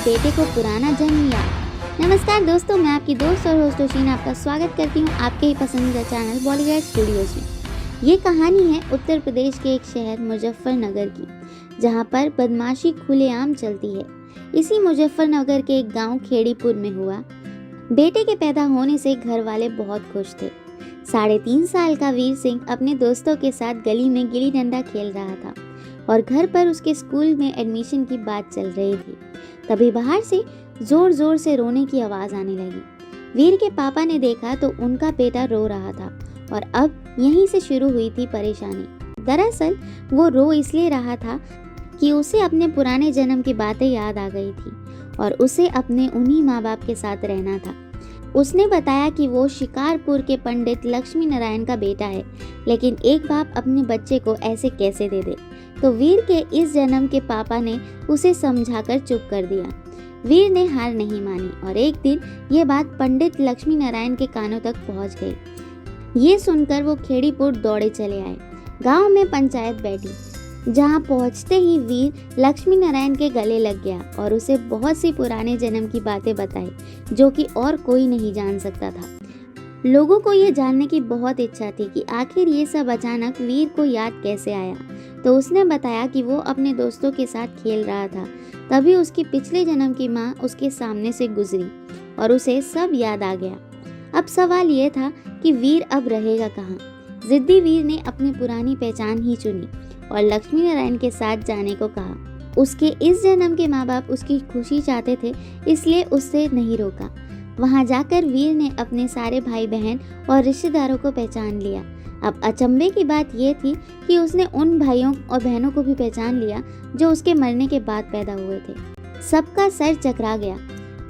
बेटे को पुराना जन्म याद। नमस्कार दोस्तों, मैं आपकी दोस्त और होस्ट ओशीन आपका स्वागत करती हूँ आपके ही पसंदीदा चैनल बॉलीवुड स्टूडियोज में। ये कहानी है उत्तर प्रदेश के एक शहर मुजफ्फरनगर की, जहाँ पर बदमाशी खुलेआम चलती है। इसी मुजफ्फरनगर के एक गांव खेड़ीपुर में हुआ। बेटे के पैदा होने से घर वाले बहुत खुश थे। 3.5 साल का वीर सिंह अपने दोस्तों के साथ गली में गिल्ली डंडा खेल रहा था और घर पर उसके स्कूल में एडमिशन की बात चल रही थी। तभी बाहर से जोर जोर से रोने की आवाज़ आने लगी। वीर के पापा ने देखा तो उनका बेटा रो रहा था और अब यहीं से शुरू हुई थी परेशानी। दरअसल वो रो इसलिए रहा था कि उसे अपने पुराने जन्म की बातें याद आ गई थी और उसे अपने उन्हीं माँ बाप के साथ रहना था। उसने बताया कि वो शिकारपुर के पंडित लक्ष्मी नारायण का बेटा है, लेकिन एक बाप अपने बच्चे को ऐसे कैसे दे दे। तो वीर के इस जन्म के पापा ने उसे समझाकर चुप कर दिया। वीर ने हार नहीं मानी और एक दिन ये बात पंडित लक्ष्मी नारायण के कानों तक पहुंच गई। ये सुनकर वो खेड़ीपुर दौड़े चले आए। गांव में पंचायत बैठी, जहां पहुंचते ही वीर लक्ष्मी नारायण के गले लग गया और उसे बहुत सी पुराने जन्म की बातें बताई, जो कि और कोई नहीं जान सकता था। लोगों को ये जानने की बहुत इच्छा थी कि आखिर ये सब अचानक वीर को याद कैसे आया। तो उसने बताया कि वो अपने दोस्तों के साथ खेल रहा था, तभी उसकी पिछले जन्म की माँ उसके सामने से गुजरी और उसे सब याद आ गया। अब सवाल ये था कि वीर अब रहेगा कहाँ। जिद्दी वीर ने अपनी पुरानी पहचान ही चुनी और लक्ष्मी नारायण के साथ जाने को कहा। उसके इस जन्म के माँ बाप उसकी खुशी चाहते थे, इसलिए उससे नहीं रोका। वहाँ जाकर वीर ने अपने सारे भाई बहन और रिश्तेदारों को पहचान लिया। अब अचंभे की बात यह थी कि उसने उन भाइयों और बहनों को भी पहचान लिया जो उसके मरने के बाद पैदा हुए थे। सबका सर चकरा गया।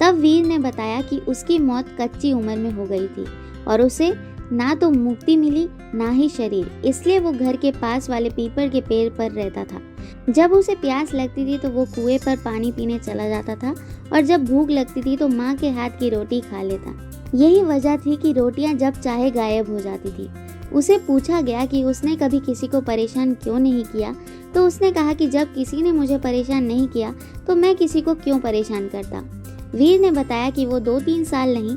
तब वीर ने बताया कि उसकी मौत कच्ची उम्र में हो गई थी और उसे ना तो मुक्ति मिली ना ही शरीर, इसलिए वो घर के पास वाले पीपल के पेड़ पर रहता था। जब उसे प्यास लगती थी तो वो कुएं पर पानी पीने चला जाता था और जब भूख लगती थी तो माँ के हाथ की रोटी खा लेता। यही वजह थी कि रोटियां जब चाहे गायब हो जाती थी। उसे पूछा गया कि उसने कभी किसी को परेशान क्यों नहीं किया, तो उसने कहा कि जब किसी ने मुझे परेशान नहीं किया तो मैं किसी को क्यों परेशान करता। वीर ने बताया कि वो 2-3 साल नहीं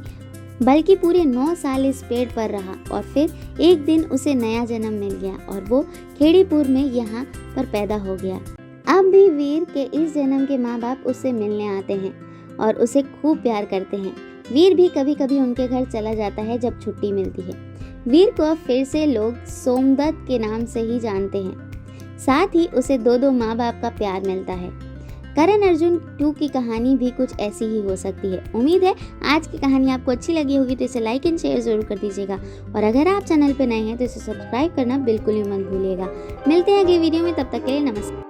बल्कि पूरे 9 साल इस पेड़ पर रहा और फिर एक दिन उसे नया जन्म मिल गया और वो खेड़ीपुर में यहाँ पर पैदा हो गया। अब भी वीर के इस जन्म के माँ बाप उससे मिलने आते हैं और उसे खूब प्यार करते हैं। वीर भी कभी कभी उनके घर चला जाता है जब छुट्टी मिलती है। वीर को अब फिर से लोग सोमदत्त के नाम से ही जानते हैं। साथ ही उसे 2 माँ बाप का प्यार मिलता है। करण अर्जुन 2 की कहानी भी कुछ ऐसी ही हो सकती है। उम्मीद है आज की कहानी आपको अच्छी लगी होगी, तो इसे लाइक एंड शेयर जरूर कर दीजिएगा और अगर आप चैनल पर नए हैं तो इसे सब्सक्राइब करना बिल्कुल ही मत भूलिएगा। मिलते हैं अगली वीडियो में, तब तक के लिए नमस्कार।